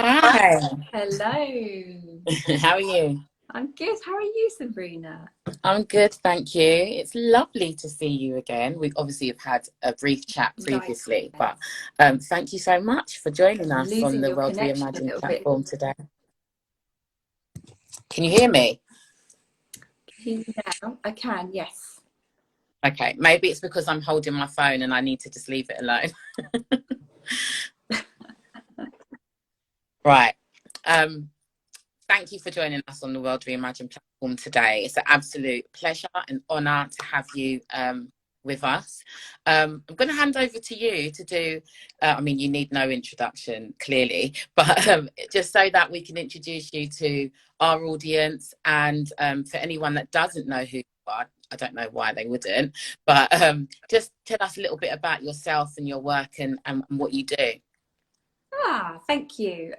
Hi, Hello. how are you? I'm good. How are you, Sabrina? I'm good, thank you. It's lovely to see you again. We obviously have had a brief chat previously, but Likewise. thank you so much for joining I'm us on losing the your World connection a Reimagined little bit. platform today. Can you hear me? Can you hear me now? I can, yes. Okay, maybe it's because I'm holding my phone and I need to just leave it alone. Right. Um, Thank you for joining us on the World Reimagined platform today. It's an absolute pleasure and honour to have you with us. I'm going to hand over to you to do, I mean, you need no introduction, clearly, but just so that we can introduce you to our audience and for anyone that doesn't know who you are, I don't know why they wouldn't, but just tell us a little bit about yourself and your work and what you do. Thank you.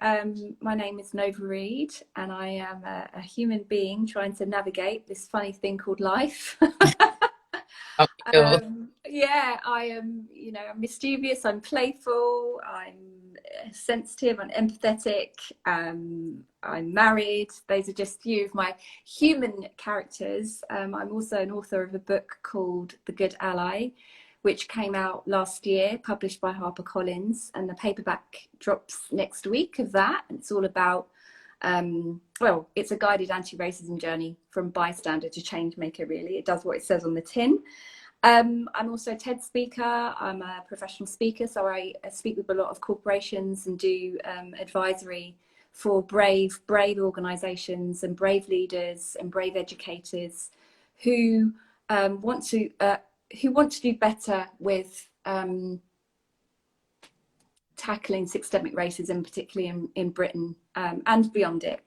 My name is Reid, and I am a human being trying to navigate this funny thing called life. Oh, sure. Yeah, I am, I'm mischievous, I'm playful, I'm sensitive, I'm empathetic, I'm married. Those are just a few of my human characters. I'm also an author of a book called The Good Ally, which came out last year, published by HarperCollins, and the paperback drops next week of that. It's all about it's a guided anti-racism journey from bystander to change maker, really. It does what it says on the tin. I'm also a TED speaker. I'm a professional speaker, so I speak with a lot of corporations and do advisory for brave organisations and brave leaders and brave educators who want to do better with tackling systemic racism, particularly in Britain and beyond it,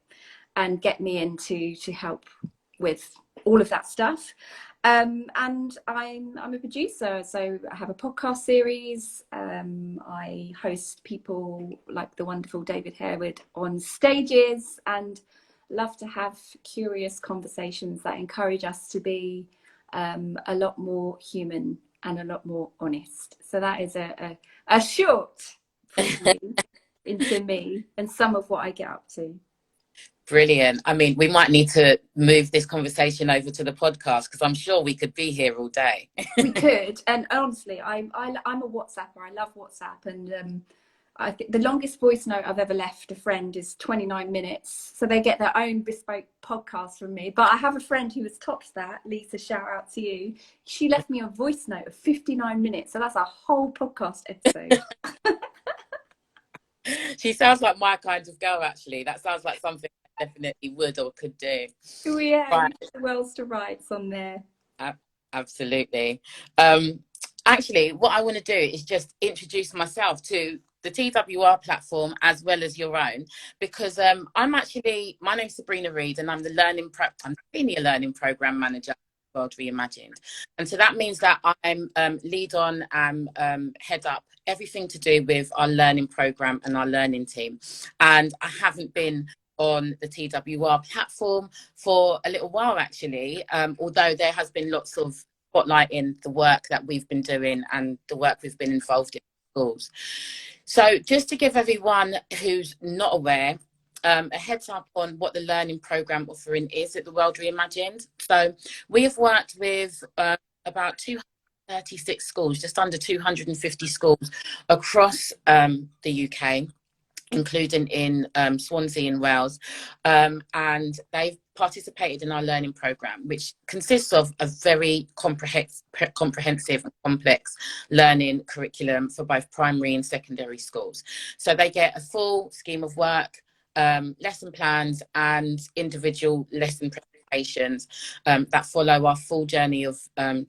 and get me in to help with all of that stuff. And I'm a producer, so I have a podcast series. I host people like the wonderful David Harewood on stages, and love to have curious conversations that encourage us to be a lot more human and a lot more honest. So that is a short preview into me and some of what I get up to. Brilliant. I mean, we might need to move this conversation over to the podcast because I'm sure we could be here all day. We could, and honestly, I'm a WhatsApper. I love WhatsApp, and I think the longest voice note I've ever left a friend is 29 minutes. So they get their own bespoke podcast from me. But I have a friend who has topped that. Lisa, shout out to you. She left me a voice note of 59 minutes. So that's a whole podcast episode. She sounds like my kind of girl, actually. That sounds like something I definitely would or could do. Oh, yeah, Right. you put the worlds to rights on there. Absolutely. Actually, what I want to do is just introduce myself to the TWR platform as well as your own, because my name's Sabrina Reid, and I'm I'm senior learning program manager at World Reimagined. And so that means that I'm lead on and head up everything to do with our learning program and our learning team. And I haven't been on the TWR platform for a little while, actually, although there has been lots of spotlighting the work that we've been doing and the work we've been involved in schools. So just to give everyone who's not aware a heads up on what the learning program offering is at the World Reimagined. So we have worked with about 236 schools, just under 250 schools across the UK, including in Swansea and Wales, and they've participated in our learning program, which consists of a very comprehensive and complex learning curriculum for both primary and secondary schools. So they get a full scheme of work, lesson plans and individual lesson presentations that follow our full journey of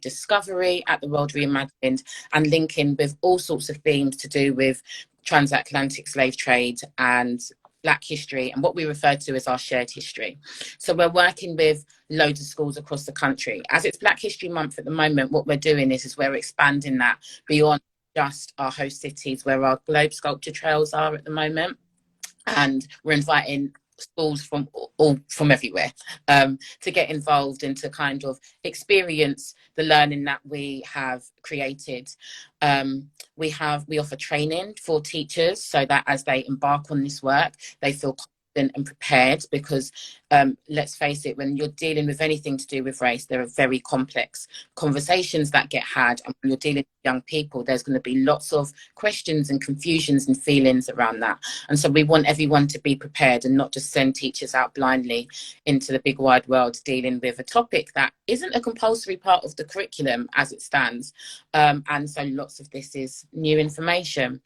discovery at the World Reimagined, and linking with all sorts of themes to do with transatlantic slave trade and Black history and what we refer to as our shared history. So we're working with loads of schools across the country. As it's Black History Month at the moment, what we're doing is we're expanding that beyond just our host cities where our globe sculpture trails are at the moment. And we're inviting schools from everywhere, to get involved and to kind of experience the learning that we have created. We offer training for teachers so that as they embark on this work, they feel confident and prepared, because let's face it, when you're dealing with anything to do with race, there are very complex conversations that get had, and when you're dealing with young people, there's going to be lots of questions and confusions and feelings around that. And so we want everyone to be prepared and not just send teachers out blindly into the big wide world dealing with a topic that isn't a compulsory part of the curriculum as it stands. And so lots of this is new information.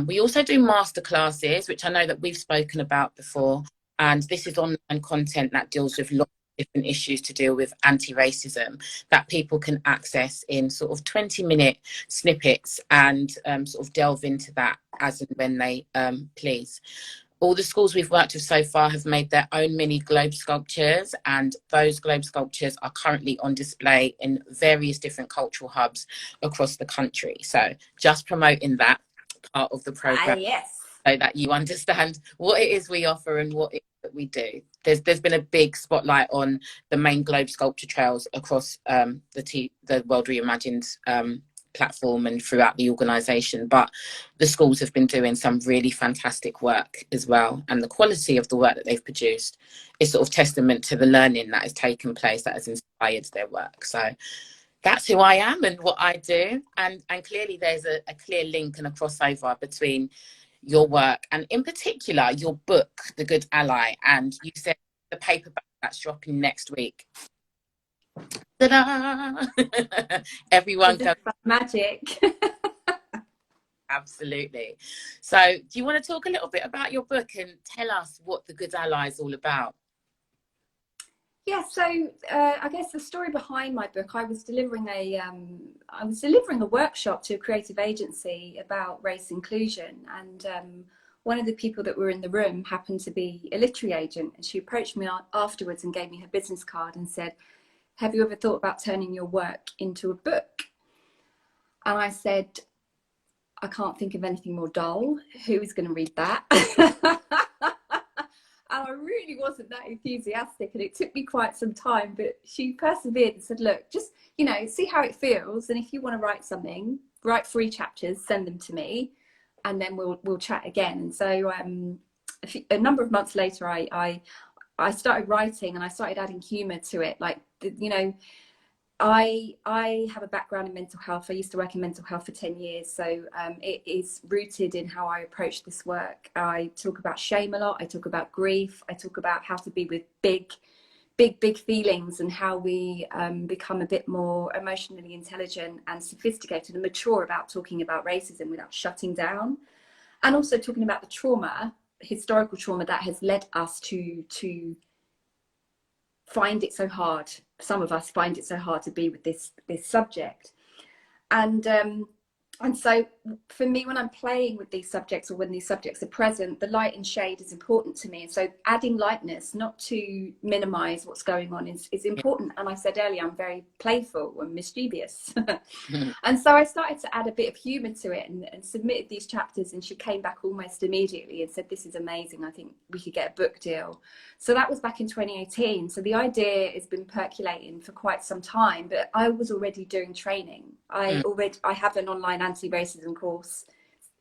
We also do masterclasses, which I know that we've spoken about before. And this is online content that deals with lots of different issues to deal with anti-racism that people can access in sort of 20-minute snippets and sort of delve into that as and when they please. All the schools we've worked with so far have made their own mini globe sculptures, and those globe sculptures are currently on display in various different cultural hubs across the country. So just promoting that part of the program. Yes. So that you understand what it is we offer and what it is that we do. There's been a big spotlight on the main globe sculpture trails across the World Reimagined platform and throughout the organisation, but the schools have been doing some really fantastic work as well, and the quality of the work that they've produced is sort of testament to the learning that has taken place that has inspired their work. So that's who I am and what I do, and clearly there's a clear link and a crossover between your work and in particular your book, The Good Ally, and you said the paperback that's dropping next week. Ta-da! Everyone goes magic. Absolutely. So do you want to talk a little bit about your book and tell us what The Good Ally is all about? Yeah, so I guess the story behind my book, I was delivering a workshop to a creative agency about race inclusion, and one of the people that were in the room happened to be a literary agent, and she approached me afterwards and gave me her business card and said, "Have you ever thought about turning your work into a book?" And I said, "I can't think of anything more dull. Who is going to read that?" And I really wasn't that enthusiastic, and it took me quite some time, but she persevered and said, "Look, just, see how it feels. And if you want to write something, write 3 chapters, send them to me, and then we'll chat again." And so a number of months later, I started writing, and I started adding humor to it. Like, I have a background in mental health. I used to work in mental health for 10 years. So it is rooted in how I approach this work. I talk about shame a lot. I talk about grief. I talk about how to be with big feelings, and how we become a bit more emotionally intelligent and sophisticated and mature about talking about racism without shutting down. And also talking about the trauma, historical trauma, that has led us to find it so hard. Some of us find it so hard to be with this subject. And so for me, when I'm playing with these subjects, or when these subjects are present, the light and shade is important to me. And so adding lightness, not to minimize what's going on, is important. And I said earlier, I'm very playful and mischievous. And so I started to add a bit of humor to it, and submitted these chapters, and she came back almost immediately and said, "This is amazing. I think we could get a book deal." So that was back in 2018. So the idea has been percolating for quite some time, but I was already doing training. I have an online anti-racism course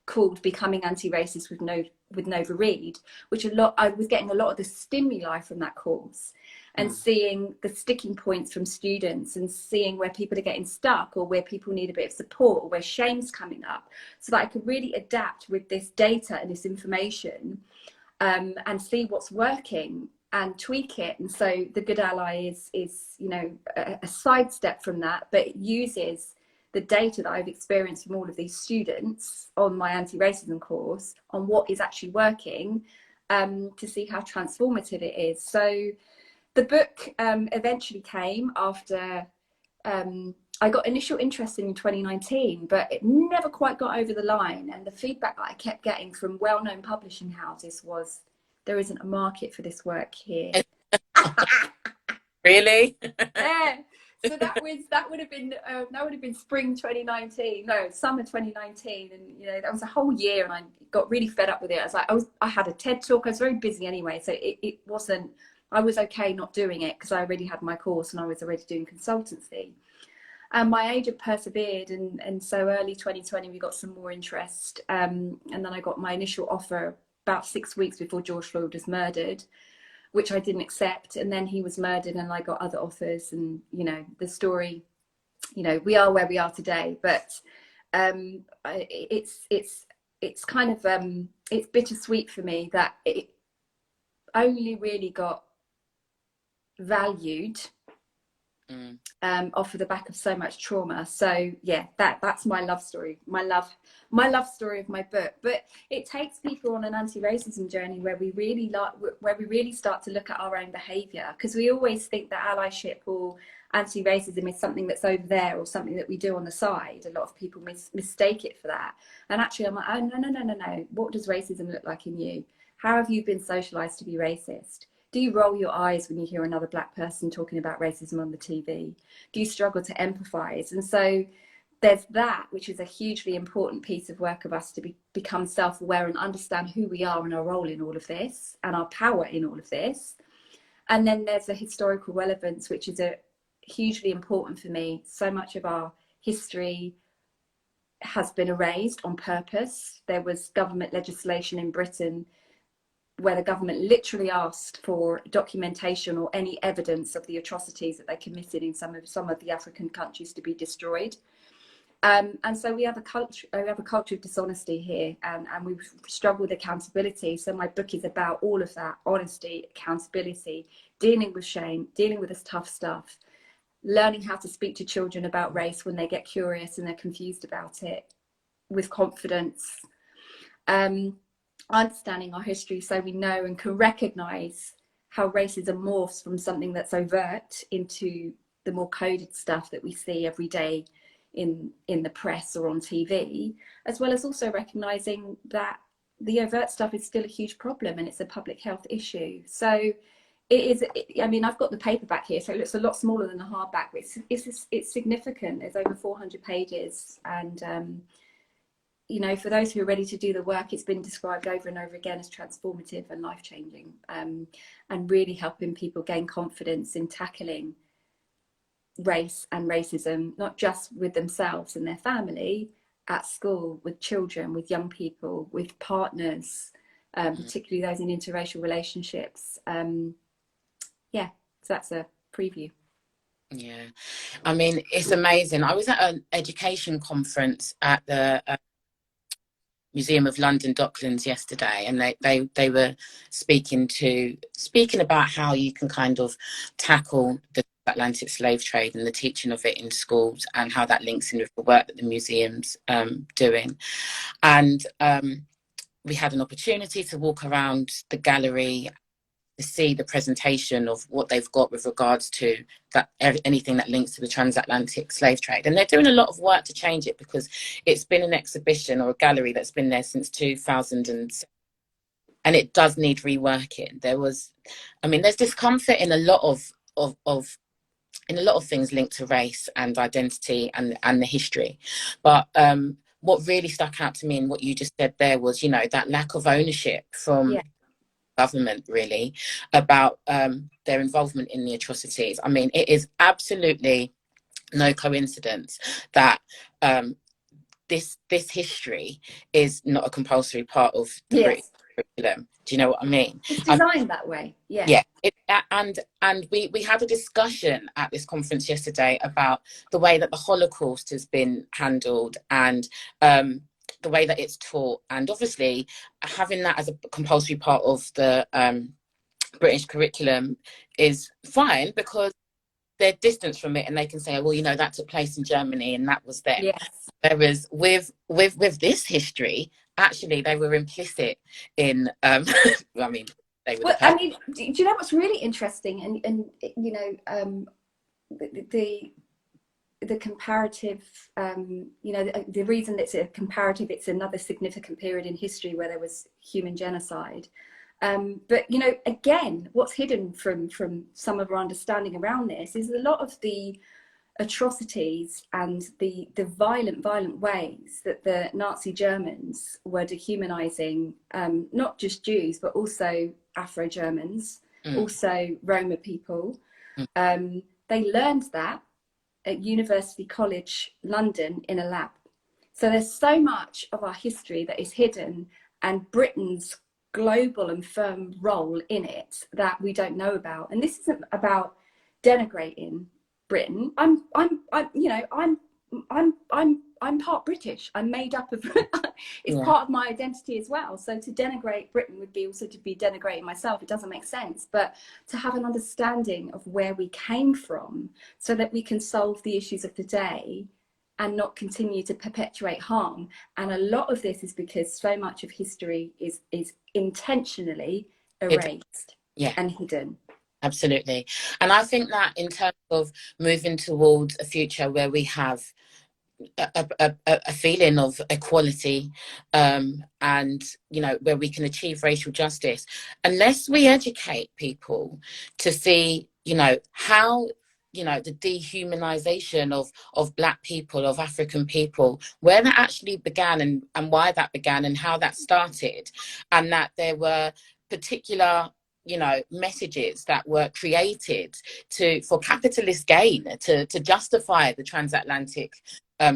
called Becoming Anti-Racist with Nova Reid, which I was getting a lot of the stimuli from that course, and seeing the sticking points from students, and seeing where people are getting stuck, or where people need a bit of support, or where shame's coming up, so that I could really adapt with this data and this information, and see what's working and tweak it. And so The Good Ally is a sidestep from that, but it uses the data that I've experienced from all of these students on my anti-racism course on what is actually working, to see how transformative it is. So the book eventually came after I got initial interest in 2019, but it never quite got over the line. And the feedback that I kept getting from well-known publishing houses was, there isn't a market for this work here. Really? Yeah. So that would have been spring 2019, no, summer 2019, and you know, that was a whole year, and I got really fed up with it. I had a TED talk. I was very busy anyway, so it wasn't. I was okay not doing it because I already had my course and I was already doing consultancy. And my agent persevered, and so early 2020 we got some more interest, and then I got my initial offer about 6 weeks before George Floyd was murdered, which I didn't accept, and then he was murdered, and I got other offers, and you know the story. You know, we are where we are today, but it's kind of it's bittersweet for me that it only really got valued off of the back of so much trauma. So yeah, that's my love story, my love story of my book. But it takes people on an anti-racism journey where we really start to look at our own behavior, because we always think that allyship or anti-racism is something that's over there or something that we do on the side. A lot of people mistake it for that, and actually I'm like, oh no, what does racism look like in you? How have you been socialized to be racist? Do you roll your eyes when you hear another Black person talking about racism on the TV? Do you struggle to empathize? And so there's that, which is a hugely important piece of work of us to become self-aware and understand who we are and our role in all of this and our power in all of this. And then there's the historical relevance, which is a hugely important for me. So much of our history has been erased on purpose. There was government legislation in Britain where the government literally asked for documentation or any evidence of the atrocities that they committed in some of the African countries to be destroyed. And so we have a culture of dishonesty here, and we struggle with accountability. So my book is about all of that: honesty, accountability, dealing with shame, dealing with this tough stuff, learning how to speak to children about race when they get curious and they're confused about it with confidence. Understanding our history so we know and can recognize how racism morphs from something that's overt into the more coded stuff that we see every day in the press or on TV, as well as also recognizing that the overt stuff is still a huge problem and it's a public health issue. So I mean, I've got the paperback here, so it looks a lot smaller than the hardback, but it's significant. There's over 400 pages, and you know, for those who are ready to do the work, it's been described over and over again as transformative and life-changing, and really helping people gain confidence in tackling race and racism, not just with themselves and their family, at school, with children, with young people, with partners, particularly those in interracial relationships. Yeah, so that's a preview. Yeah, I mean, it's amazing. I was at an education conference at the Museum of London Docklands yesterday, and they were speaking about how you can kind of tackle the Atlantic slave trade and the teaching of it in schools, and how that links in with the work that the museum's doing. And we had an opportunity to walk around the gallery to see the presentation of what they've got with regards to that, anything that links to the transatlantic slave trade. And they're doing a lot of work to change it, because it's been an exhibition or a gallery that's been there since 2007, and it does need reworking. There's discomfort in a lot of things linked to race and identity and the history, but what really stuck out to me in what you just said there was, you know, that lack of ownership from government, really, about their involvement in the atrocities. I mean, it is absolutely no coincidence that this history is not a compulsory part of the British curriculum. Do you know what I mean? It's designed that way. Yeah. And we had a discussion at this conference yesterday about the way that the Holocaust has been handled, and the way that it's taught, and obviously having that as a compulsory part of the British curriculum is fine, because they're distanced from it and they can say, well, you know, that took place in Germany and that was them. Yes. Whereas with this history, actually they were implicit in I mean, they were do you know what's really interesting, and you know, the comparative, you know, the reason it's a comparative, it's another significant period in history where there was human genocide. But, you know, again, what's hidden from some of our understanding around this is a lot of the atrocities and the violent ways that the Nazi Germans were dehumanizing not just Jews but also Afro-Germans, also Roma people. They learned that at University College London in a lab. So there's so much of our history that is hidden, and Britain's global and firm role in it that we don't know about. And this isn't about denigrating Britain. I'm part British. I'm made up of it's part of my identity as well. So to denigrate Britain would be also to be denigrating myself. It doesn't make sense. But to have an understanding of where we came from so that we can solve the issues of the day and not continue to perpetuate harm. And a lot of this is because so much of history is intentionally erased and hidden. Absolutely. And I think that in terms of moving towards a future where we have a feeling of equality, and, you know, where we can achieve racial justice, unless we educate people to see, you know, how, you know, the dehumanization of Black people, of African people, where that actually began and why that began and how that started, and that there were particular, you know, messages that were created for capitalist gain, to justify the transatlantic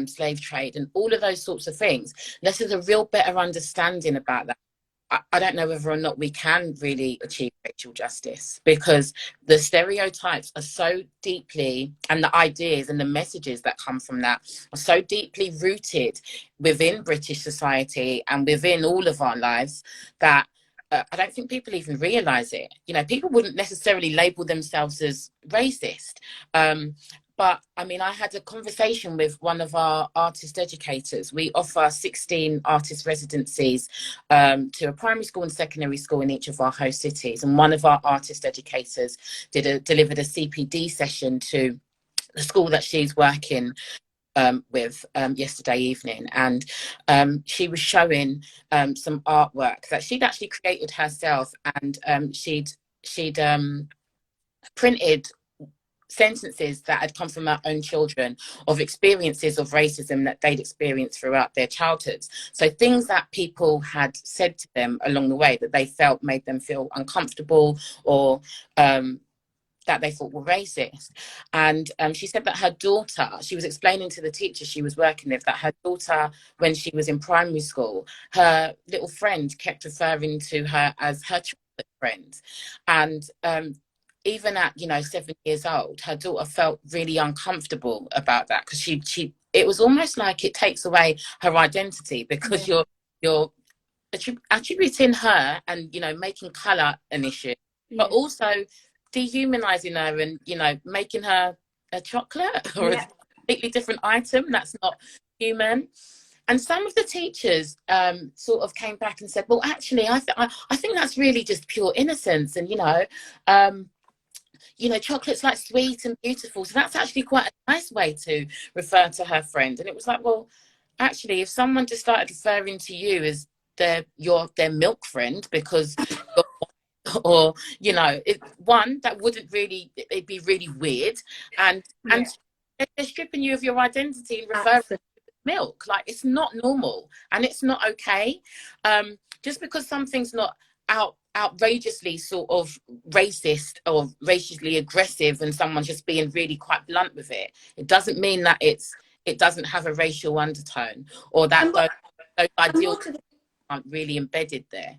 slave trade and all of those sorts of things. This is a real better understanding about that. I don't know whether or not we can really achieve racial justice, because the stereotypes are so deeply, and the ideas and the messages that come from that are so deeply rooted within British society and within all of our lives that I don't think people even realise it. You know, people wouldn't necessarily label themselves as racist. But I mean, I had a conversation with one of our artist educators. We offer 16 artist residencies to a primary school and secondary school in each of our host cities. And one of our artist educators delivered a CPD session to the school that she's working with yesterday evening, and she was showing some artwork that she'd actually created herself, and she'd printed sentences that had come from our own children of experiences of racism that they'd experienced throughout their childhoods. So things that people had said to them along the way that they felt made them feel uncomfortable, or that they thought were racist. And she said that her daughter, she was explaining to the teacher she was working with, that her daughter, when she was in primary school, her little friend kept referring to her as her chocolate friend. And even at, you know, 7 years old, her daughter felt really uncomfortable about that, because it was almost like it takes away her identity, because you're attributing her and, you know, making colour an issue, but also dehumanizing her and, you know, making her a chocolate or a completely different item that's not human. And some of the teachers sort of came back and said, well, actually, I think that's really just pure innocence, and, you know, chocolate's like sweet and beautiful, so that's actually quite a nice way to refer to her friend. And it was like, well, actually, if someone just started referring to you as their milk friend because or, you know, that wouldn't really, it'd be really weird, and they're stripping you of your identity and referring to milk. Like, it's not normal and it's not okay. Just because something's not outrageously sort of racist or racially aggressive and someone's just being really quite blunt with it, it doesn't mean that it doesn't have a racial undertone, or that those ideals aren't really embedded there.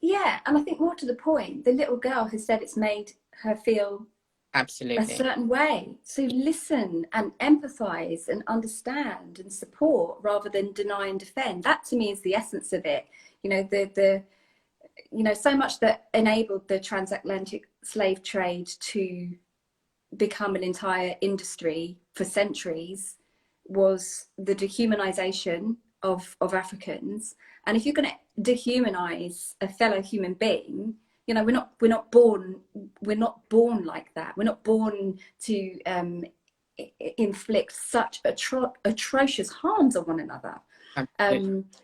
Yeah, and I think more to the point, the little girl has said it's made her feel absolutely a certain way. So listen and empathize and understand and support rather than deny and defend. That to me is the essence of it. You know, so much that enabled the transatlantic slave trade to become an entire industry for centuries was the dehumanization of Africans. And if you're going to dehumanize a fellow human being, you know, we're not born like that. We're not born to inflict such atrocious harms on one another. It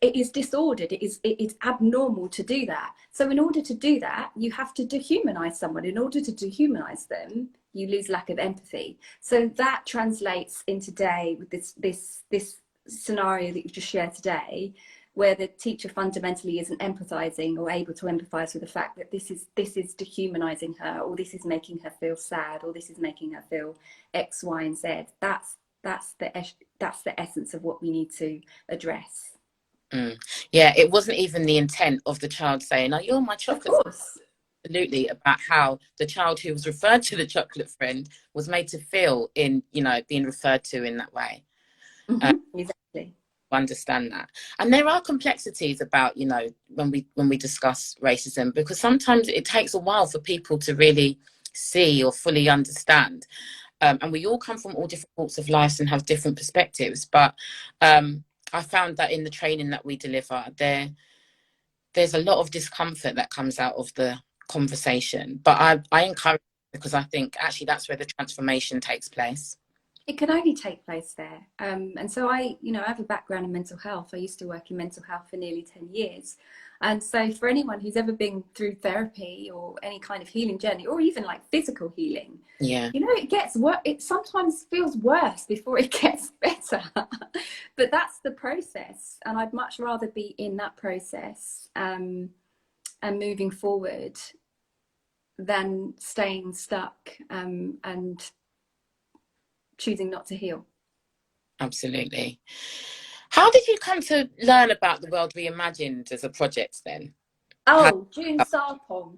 is disordered. It is abnormal to do that. So in order to do that, you have to dehumanize someone. In order to dehumanize them, you lose lack of empathy. So that translates in today with this scenario that you've just shared today, where the teacher fundamentally isn't empathizing or able to empathize with the fact that this is dehumanizing her, or this is making her feel sad, or this is making her feel X, Y, and Z. That's the essence of what we need to address. Yeah, it wasn't even the intent of the child saying, "Oh, you're my chocolate." Of course. Absolutely, about how the child who was referred to the chocolate friend was made to feel in, you know, being referred to in that way. Exactly. Understand that. And there are complexities about, you know, when we discuss racism, because sometimes it takes a while for people to really see or fully understand. And we all come from all different walks of life and have different perspectives. But I found that in the training that we deliver, there's a lot of discomfort that comes out of the conversation. But I encourage, because I think actually that's where the transformation takes place. It can only take place there. And so I have a background in mental health. I used to work in mental health for nearly 10 years. And so for anyone who's ever been through therapy or any kind of healing journey, or even like physical healing, Yeah, you know, it gets worse. It sometimes feels worse before it gets better. But that's the process. And I'd much rather be in that process and moving forward than staying stuck and choosing not to heal. absolutely. How did you come to learn about the World Reimagined as a project then? Oh, June Sarpong.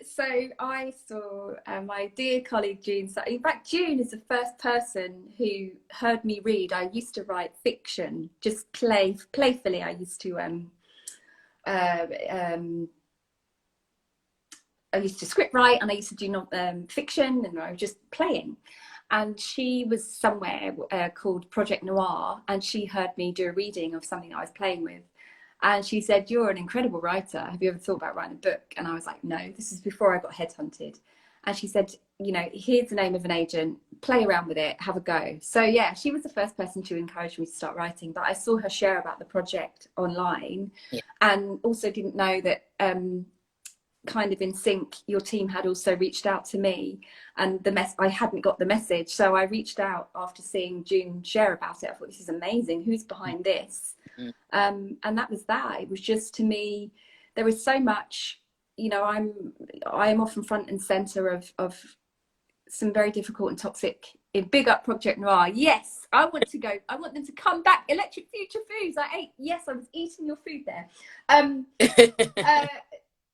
So I saw my dear colleague June. In fact, June is the first person who heard me read. I used to write fiction, just playfully. I used to script write, and I used to do fiction, and I was just playing. And she was somewhere called Project Noir, and she heard me do a reading of something I was playing with. And she said, "You're an incredible writer. Have you ever thought about writing a book?" And I was like, "No, this is before I got headhunted." And she said, "You know, here's the name of an agent, play around with it, have a go." So yeah, she was the first person to encourage me to start writing. But I saw her share about the project online, Yeah. and also didn't know that kind of in sync, your team had also reached out to me, and I hadn't got the message. So I reached out after seeing June share about it. I thought, this is amazing. Who's behind this? And that was that. It was just, to me, there is so much, you know, I am often front and center of some very difficult and toxic, in Big Up Project Noir. Yes, I want them to come back. Electric Future Foods. I was eating your food there.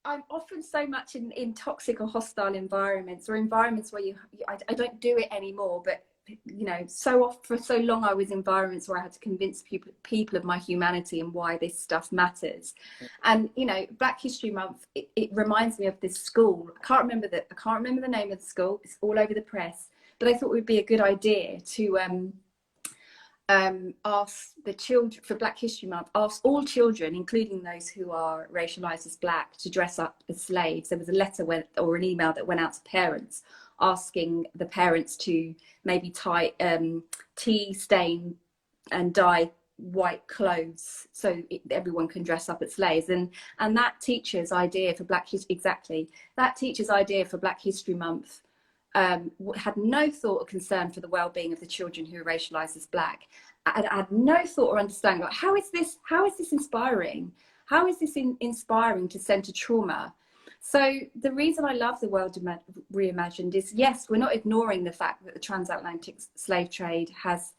I'm often so much in toxic or hostile environments, or environments where I don't do it anymore, but you know, for so long I was in environments where I had to convince people of my humanity and why this stuff matters. And you know, Black History Month, it reminds me of this school. I can't remember the name of the school. It's all over the press, but I thought it would be a good idea to ask the children for Black History Month, ask all children, including those who are racialized as Black, to dress up as slaves. There was a letter or an email that went out to parents asking the parents to maybe tie tea stain and dye white clothes so everyone can dress up as slaves. And that teacher's idea for Black History Month had no thought or concern for the well-being of the children who are racialized as Black. I had no thought or understanding about how is this inspiring? How is this inspiring to center trauma? So the reason I love the World Reimagined is, yes, we're not ignoring the fact that the transatlantic slave trade has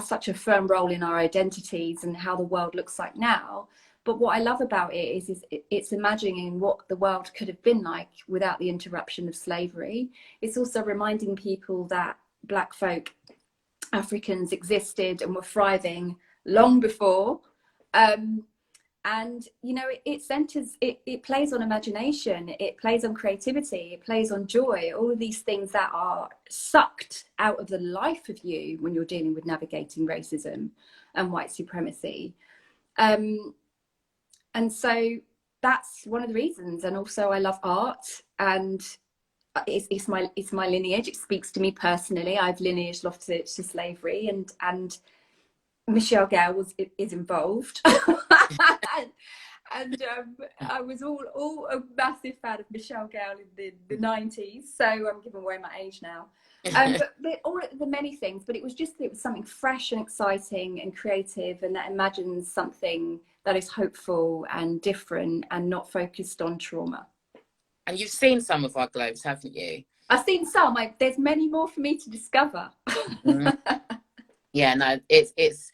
such a firm role in our identities and how the world looks like now. But what I love about it is it's imagining what the world could have been like without the interruption of slavery. It's also reminding people that Black folk, Africans, existed and were thriving long before. And you know, it plays on imagination, it plays on creativity, it plays on joy, all of these things that are sucked out of the life of you when you're dealing with navigating racism and white supremacy. And so that's one of the reasons. And also I love art, and it's my lineage. It speaks to me personally. I've lineaged off to slavery, and Michelle Gale is involved. And I was all a massive fan of Michelle Gale in the 90s. So I'm giving away my age now. But all the many things, but it was something fresh and exciting and creative, and that imagines something that is hopeful and different and not focused on trauma. And you've seen some of our globes, haven't you? I've seen some. There's many more for me to discover. Yeah, no, it's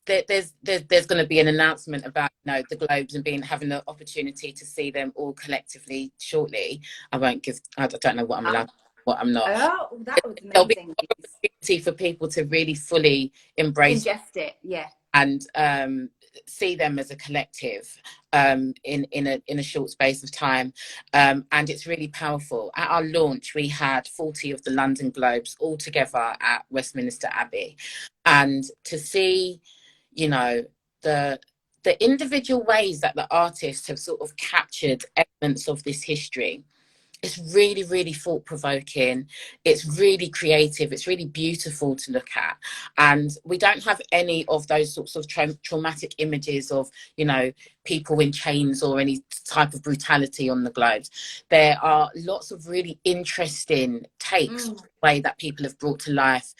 there's going to be an announcement about, you know, the globes and having the opportunity to see them all collectively shortly. I don't know what I'm allowed, what I'm not. Oh, that was amazing. There'll be an opportunity for people to really fully ingest it, yeah, and see them as a collective in a short space of time, and it's really powerful. At our launch, we had 40 of the London Globes all together at Westminster Abbey, and to see, you know, the individual ways that the artists have sort of captured elements of this history. It's really, really thought-provoking. It's really creative. It's really beautiful to look at. And we don't have any of those sorts of traumatic images of, you know, people in chains or any type of brutality on the globes. There are lots of really interesting takes on the way that people have brought to life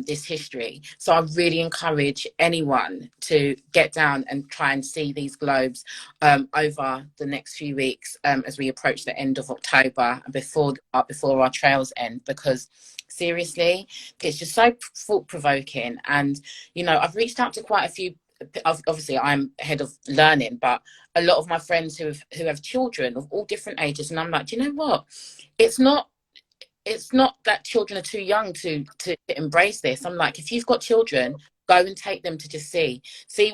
this history. So I really encourage anyone to get down and try and see these globes over the next few weeks as we approach the end of October and before our trails end, because seriously, it's just so thought-provoking. And, you know, I've reached out to quite a few. Obviously I'm head of learning, but a lot of my friends who have children of all different ages, and I'm like, do you know what, it's not that children are too young to embrace this. I'm like, if you've got children, go and take them to just see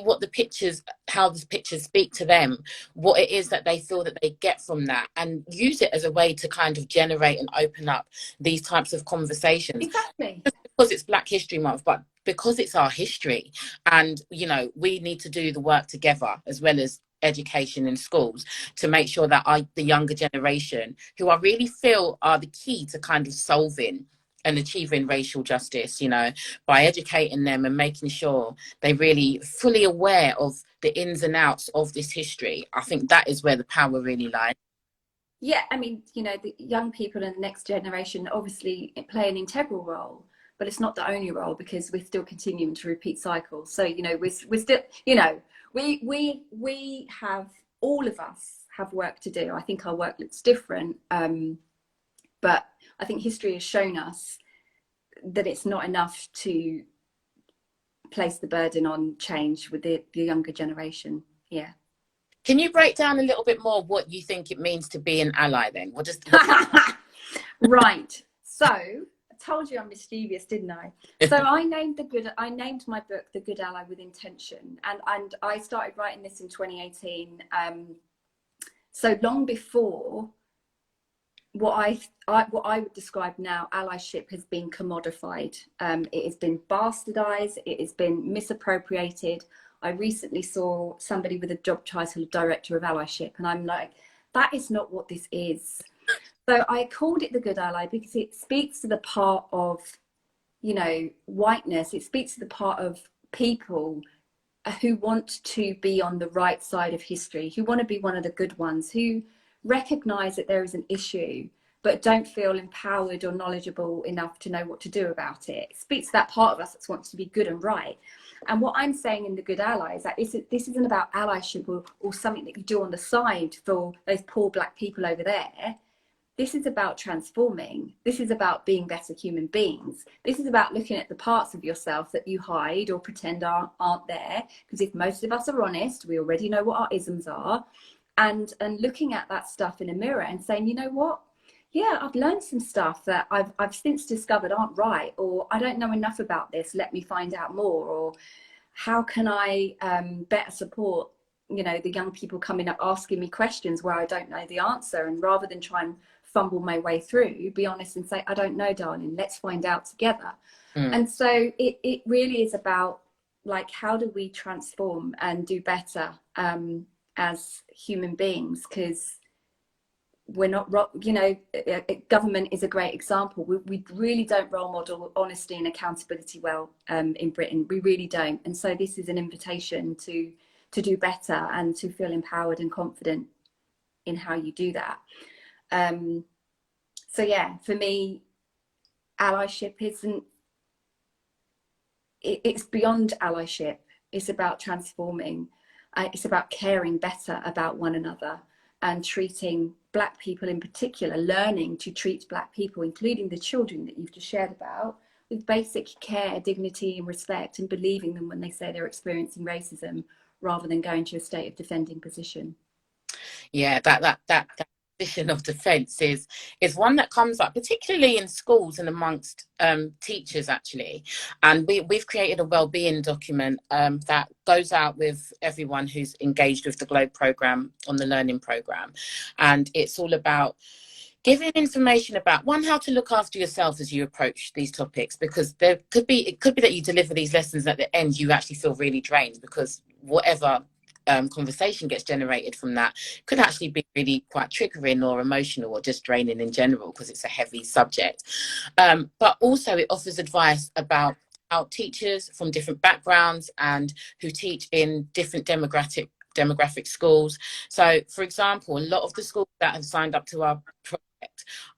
what the pictures, how the pictures speak to them, what it is that they feel that they get from that, and use it as a way to kind of generate and open up these types of conversations. Exactly. Just because it's Black History Month, but because it's our history, and, you know, we need to do the work together as well as education in schools to make sure that the younger generation, who I really feel are the key to kind of solving and achieving racial justice, you know, by educating them and making sure they're really fully aware of the ins and outs of this history. I think that is where the power really lies. Yeah, I mean, you know, the young people and the next generation obviously play an integral role, but it's not the only role, because we're still continuing to repeat cycles. So, you know, we're still, you know, we have, all of us have work to do. I think our work looks different, but I think history has shown us that it's not enough to place the burden on change with the younger generation. Yeah. Can you break down a little bit more what you think it means to be an ally then? What does Right. So I told you I'm mischievous, didn't I? So I named my book The Good Ally with Intention, and I started writing this in 2018. So long before what I would describe now, allyship has been commodified. It has been bastardized. It has been misappropriated. I recently saw somebody with a job title of Director of Allyship, and I'm like, that is not what this is. So I called it The Good Ally because it speaks to the part of, you know, whiteness. It speaks to the part of people who want to be on the right side of history, who want to be one of the good ones, who recognize that there is an issue, but don't feel empowered or knowledgeable enough to know what to do about it. It speaks to that part of us that wants to be good and right. And what I'm saying in The Good Ally is that this isn't about allyship or something that you do on the side for those poor Black people over there. This is about transforming. This is about being better human beings. This is about looking at the parts of yourself that you hide or pretend aren't there. Because if most of us are honest, we already know what our isms are. And looking at that stuff in a mirror and saying, you know what? Yeah, I've learned some stuff that I've since discovered aren't right, or I don't know enough about this. Let me find out more. Or how can I better support, you know, the young people coming up asking me questions where I don't know the answer, and rather than try and fumble my way through, be honest and say, I don't know, darling, let's find out together. And so it really is about, like, how do we transform and do better as human beings? Because we're not, you know, government is a great example. We really don't role model honesty and accountability well in Britain. We really don't. And so this is an invitation to do better and to feel empowered and confident in how you do that. So yeah, for me, allyship it's beyond allyship. It's about transforming. It's about caring better about one another and treating Black people in particular, learning to treat Black people, including the children that you've just shared about, with basic care, dignity and respect, and believing them when they say they're experiencing racism, rather than going to a state of defending position. Yeah, that position of defence is one that comes up particularly in schools and amongst teachers, actually. And we've created a wellbeing document that goes out with everyone who's engaged with the Globe programme on the learning programme, and it's all about giving information about, one, how to look after yourself as you approach these topics, because it could be that you deliver these lessons at the end, you actually feel really drained, because whatever conversation gets generated from that could actually be really quite triggering or emotional or just draining in general, because it's a heavy subject. But also it offers advice about how teachers from different backgrounds and who teach in different demographic schools. So, for example, a lot of the schools that have signed up to our project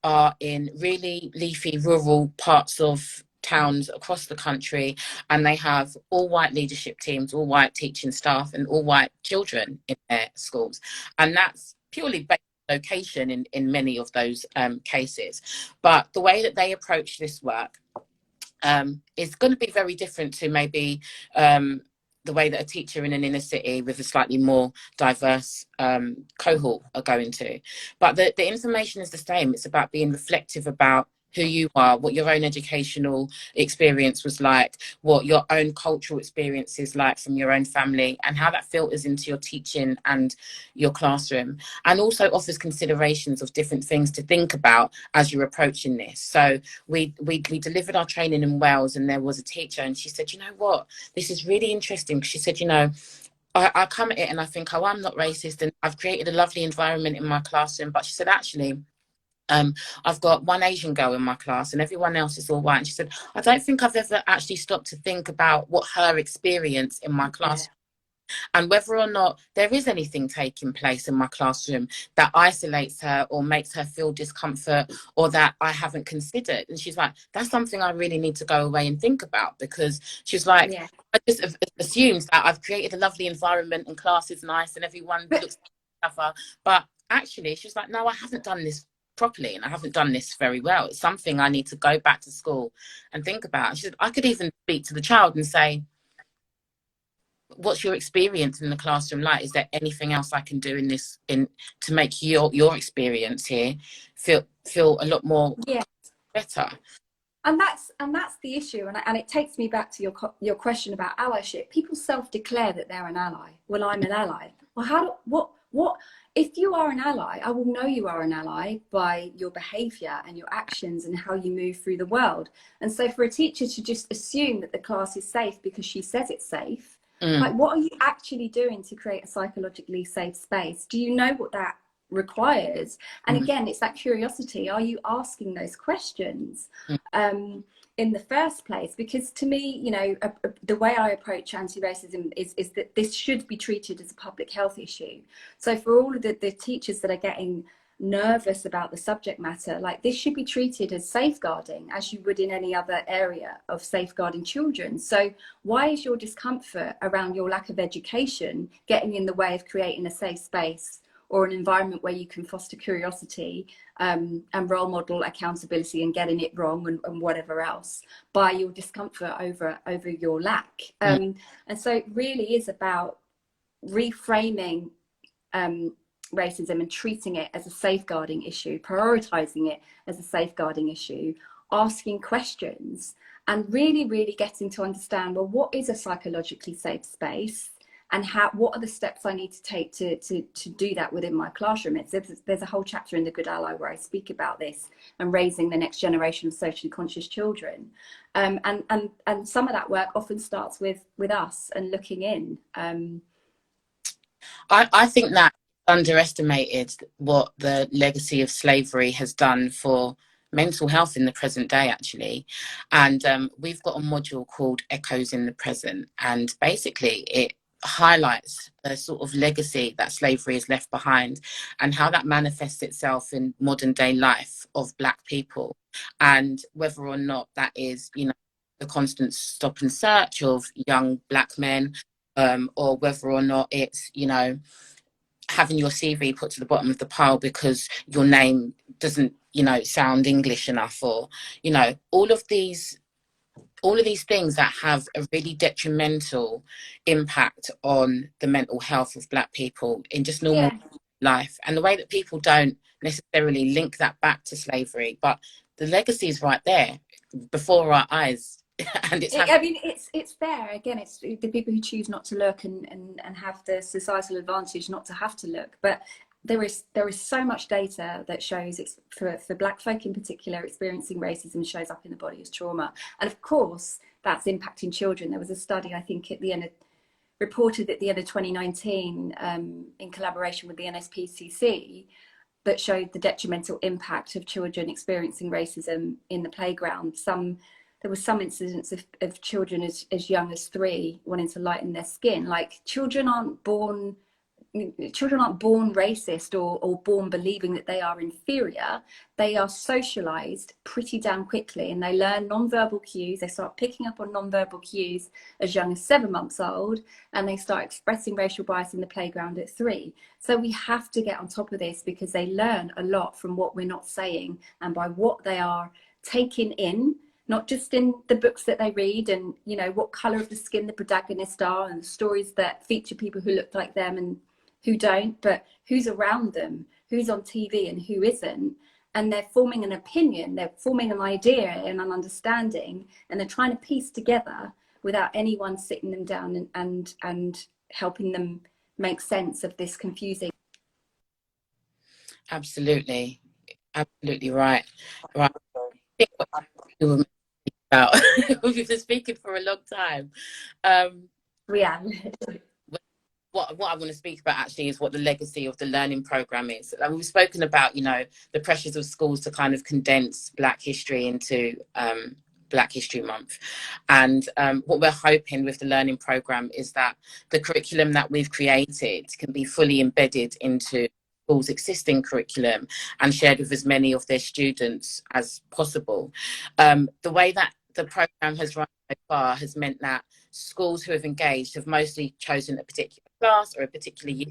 are in really leafy rural parts of towns across the country, and they have all white leadership teams, all white teaching staff, and all white children in their schools. And that's purely based on location in many of those cases. But the way that they approach this work is going to be very different to maybe the way that a teacher in an inner city with a slightly more diverse cohort are going to. But the information is the same. It's about being reflective about who you are, what your own educational experience was like, what your own cultural experience is like from your own family, and how that filters into your teaching and your classroom. And also offers considerations of different things to think about as you're approaching this. So we delivered our training in Wales, and there was a teacher, and she said, you know what, this is really interesting. She said, you know, I come at it and I think, oh, I'm not racist and I've created a lovely environment in my classroom. But she said, actually, I've got one Asian girl in my class and everyone else is all white. And she said, I don't think I've ever actually stopped to think about what her experience in my class and whether or not there is anything taking place in my classroom that isolates her or makes her feel discomfort or that I haven't considered. And she's like, that's something I really need to go away and think about, because she's like, I just assumes that I've created a lovely environment and class is nice and everyone looks together. But actually, she's like, no, I haven't done this properly and I haven't done this very well. It's something I need to go back to school and think about. And she said, I could even speak to the child and say, what's your experience in the classroom like? Is there anything else I can do to make your experience here feel a lot more better? And that's the issue, and it takes me back to your question about allyship. People self-declare that they're an ally. Well, I'm an ally. Well, what if you are an ally? I will know you are an ally by your behavior and your actions and how you move through the world. And so for a teacher to just assume that the class is safe because she says it's safe, like, what are you actually doing to create a psychologically safe space? Do you know what that requires? And again, it's that curiosity. Are you asking those questions in the first place? Because to me, you know, the way I approach anti-racism is that this should be treated as a public health issue. So for all of the teachers that are getting nervous about the subject matter, like, this should be treated as safeguarding, as you would in any other area of safeguarding children. So why is your discomfort around your lack of education getting in the way of creating a safe space or an environment where you can foster curiosity and role model accountability and getting it wrong and whatever else by your discomfort over your lack? And so it really is about reframing racism and treating it as a safeguarding issue, prioritizing it as a safeguarding issue, asking questions, and really getting to understand, well, what is a psychologically safe space, and what are the steps I need to take to do that within my classroom? There's a whole chapter in The Good Ally where I speak about this and raising the next generation of socially conscious children. And some of that work often starts with us and looking in. I think that underestimated what the legacy of slavery has done for mental health in the present day, actually. And we've got a module called Echoes in the Present, and basically it highlights the sort of legacy that slavery has left behind and how that manifests itself in modern day life of Black people, and whether or not that is, you know, the constant stop and search of young Black men, or whether or not it's, you know, having your CV put to the bottom of the pile because your name doesn't, you know, sound English enough, or, you know, all of these things that have a really detrimental impact on the mental health of Black people in just normal life. And the way that people don't necessarily link that back to slavery, but the legacy is right there before our eyes. And I mean, it's there again. It's the people who choose not to look and have the societal advantage not to have to look. But there is so much data that shows it's for Black folk in particular, experiencing racism shows up in the body as trauma, and of course that's impacting children. There was a study, I think, reported at the end of 2019, in collaboration with the NSPCC, that showed the detrimental impact of children experiencing racism in the playground. There was some incidents of children as young as 3 wanting to lighten their skin. Like, children aren't born racist or born believing that they are inferior. They are socialized pretty damn quickly, and they learn non-verbal cues. They start picking up on non-verbal cues as young as 7 months old, and they start expressing racial bias in the playground at 3. So we have to get on top of this, because they learn a lot from what we're not saying and by what they are taking in, not just in the books that they read and, you know, what color of the skin the protagonists are and the stories that feature people who look like them and who don't, but who's around them, who's on TV and who isn't. And they're forming an opinion, they're forming an idea and an understanding, and they're trying to piece together without anyone sitting them down and helping them make sense of this confusing. Absolutely right. I think what we were about, we've been speaking for a long time. What I want to speak about actually is what the legacy of the learning program is. Like, we've spoken about, you know, the pressures of schools to kind of condense Black history into Black History Month. And what we're hoping with the learning program is that the curriculum that we've created can be fully embedded into schools' existing curriculum and shared with as many of their students as possible. The way that the program has run so far has meant that schools who have engaged have mostly chosen a particular class or a particular year,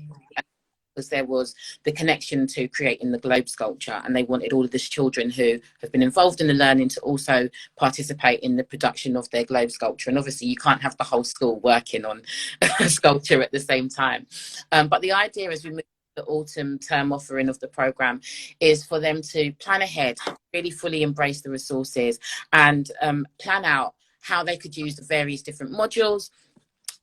because there was the connection to creating the globe sculpture, and they wanted all of these children who have been involved in the learning to also participate in the production of their globe sculpture. And obviously you can't have the whole school working on sculpture at the same time. But the idea as we move to the autumn term offering of the program is for them to plan ahead, really fully embrace the resources, and plan out how they could use the various different modules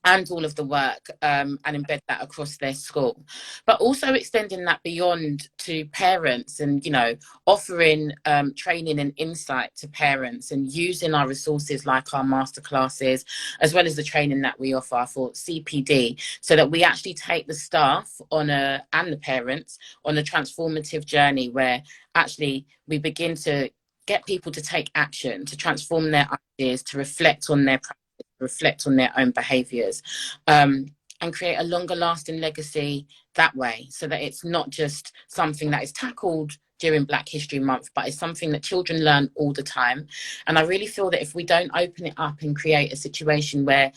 and all of the work, and embed that across their school, but also extending that beyond to parents, and, you know, offering training and insight to parents, and using our resources like our masterclasses, as well as the training that we offer for CPD, so that we actually take the staff and the parents on a transformative journey where actually we begin to get people to take action, to transform their ideas, to reflect on their practice, reflect on their own behaviours, and create a longer lasting legacy that way, so that it's not just something that is tackled during Black History Month, but it's something that children learn all the time. And I really feel that if we don't open it up and create a situation where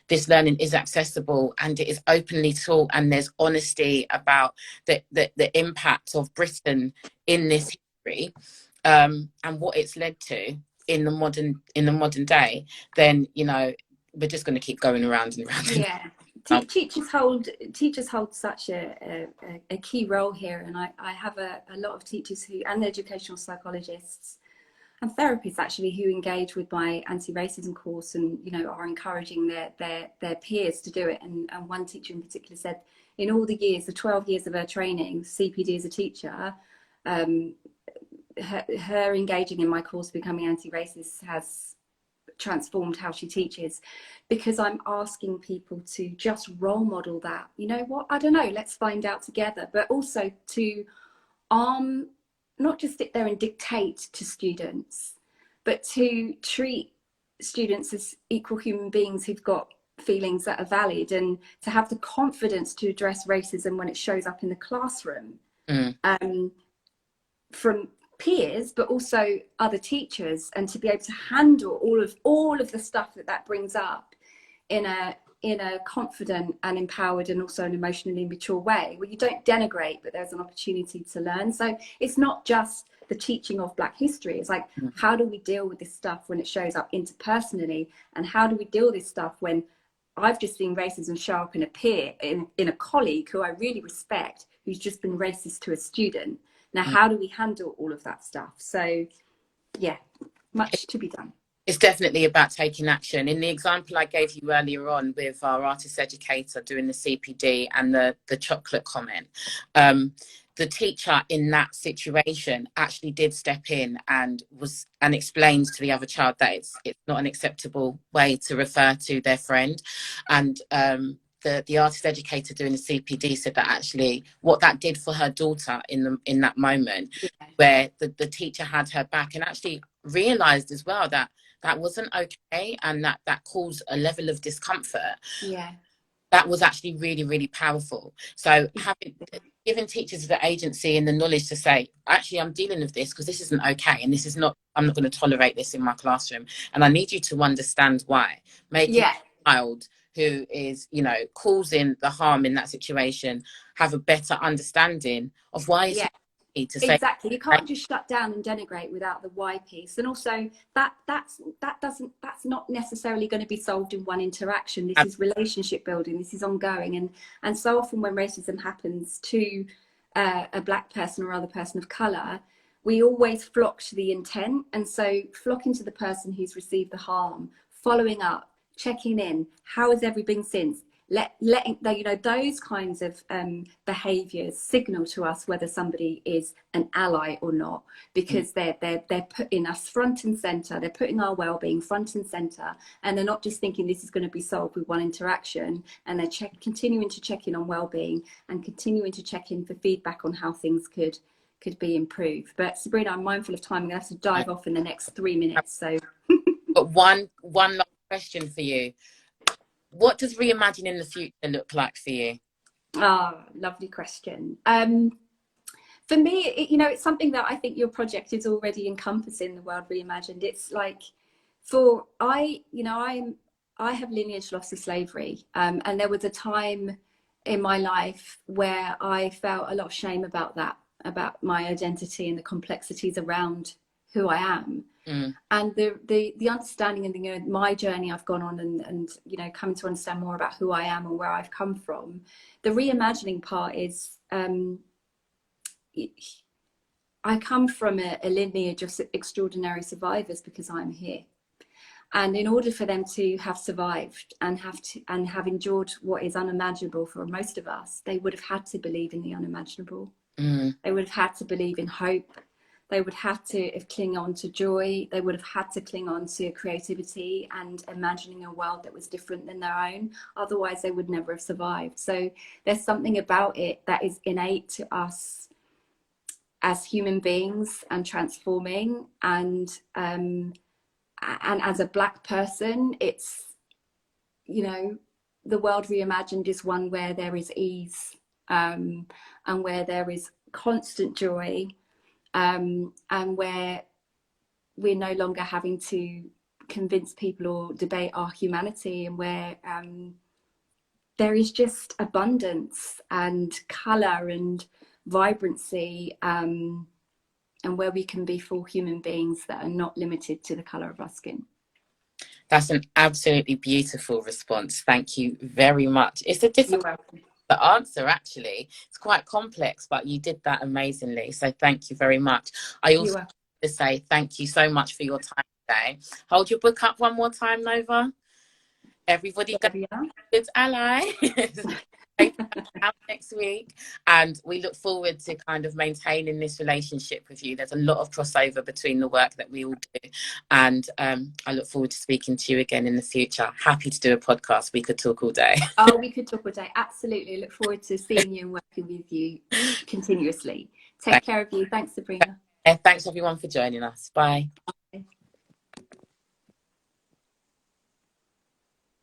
this learning is accessible and it is openly taught, and there's honesty about the impact of Britain in this history, and what it's led to in the modern day, then, you know, we're just going to keep going around and around. Yeah, teachers hold such a key role here, and I have a lot of teachers and educational psychologists and therapists actually who engage with my anti-racism course, and, you know, are encouraging their peers to do it. And one teacher in particular said, in all the 12 years of her training, CPD as a teacher, her engaging in my course Becoming Anti-Racist has transformed how she teaches, because I'm asking people to just role model that, you know what, I don't know, let's find out together, but also to not just sit there and dictate to students, but to treat students as equal human beings who've got feelings that are valid, and to have the confidence to address racism when it shows up in the classroom, from peers, but also other teachers, and to be able to handle all of the stuff that brings up in a confident and empowered and also an emotionally mature way, where you don't denigrate, but there's an opportunity to learn. So it's not just the teaching of Black history. It's like, how do we deal with this stuff when it shows up interpersonally, and how do we deal with this stuff when I've just seen racism show up in a peer, in a colleague who I really respect, who's just been racist to a student. Now, how do we handle all of that stuff? So yeah, much to be done. It's definitely about taking action. In the example I gave you earlier on with our artist educator doing the CPD and the chocolate comment, the teacher in that situation actually did step in and explained to the other child that it's not an acceptable way to refer to their friend. And the artist educator doing the CPD said that actually what that did for her daughter in that moment, where the teacher had her back and actually realized as well that wasn't okay, and that caused a level of discomfort. That was actually really, really powerful. So giving teachers the agency and the knowledge to say, actually, I'm dealing with this because this isn't okay, and I'm not going to tolerate this in my classroom, and I need you to understand why. Making a child who is, causing the harm in that situation have a better understanding of why it's to say. Exactly. You can't just shut down and denigrate without the why piece. And also that's not necessarily going to be solved in one interaction. This is relationship building. This is ongoing. And so often when racism happens to a Black person or other person of colour, we always flock to the intent. And so flocking to the person who's received the harm, following up, checking in, how has everything since? Letting those kinds of behaviours signal to us whether somebody is an ally or not, because they're putting us front and centre. They're putting our well-being front and centre, and they're not just thinking this is going to be solved with one interaction. And they're continuing to check in on well-being and continuing to check in for feedback on how things could be improved. But Sabrina, I'm mindful of time. I'm going to have to dive off in the next 3 minutes. So, but one last question for you. What does reimagining in the future look like for you? Lovely question. For me, it's something that I think your project is already encompassing, the World Reimagined. It's like, I have lineage loss of slavery, and there was a time in my life where I felt a lot of shame about that, about my identity and the complexities around who I am. And the understanding and my journey I've gone on and coming to understand more about who I am and where I've come from. The reimagining part is I come from a lineage of extraordinary survivors because I'm here. And in order for them to have survived and have endured what is unimaginable for most of us, they would have had to believe in the unimaginable. They would have had to believe in hope. They would have to cling on to joy. They would have had to cling on to creativity and imagining a world that was different than their own. Otherwise, they would never have survived. So there's something about it that is innate to us as human beings and transforming. And as a Black person, it's, the World Reimagined is one where there is ease and where there is constant joy. And where we're no longer having to convince people or debate our humanity, and where there is just abundance and colour and vibrancy, and where we can be full human beings that are not limited to the colour of our skin. That's an absolutely beautiful response. Thank you very much. It's a difficult answer, actually. It's quite complex, but you did that amazingly. So thank you very much. I also want to say thank you so much for your time today. Hold your book up one more time, Nova. Everybody go good ally. Out next week, and we look forward to kind of maintaining this relationship with you. There's a lot of crossover between the work that we all do, and I look forward to speaking to you again in the future. Happy to do a podcast. We could talk all day. We could talk all day. Absolutely. Look forward to seeing you and working with you continuously. Take care of you. Thanks, Sabrina. Thanks everyone for joining us. Bye.